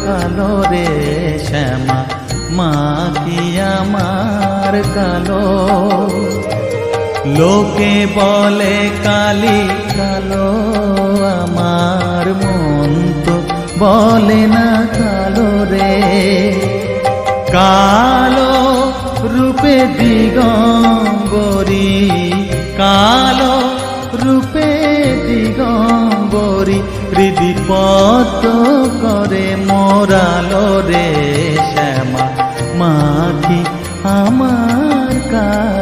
কালো রে শ্যামা, মা কি আমার কালো। লোকে বলে কালি কালো, আমার মন তো বলে না কালো রে। কালো রূপে দিগম্বরী, কালো রূপে দিগম্বরী, হৃদিপত করে মোরালো রে শ্যামা, মা কি আমার কালো।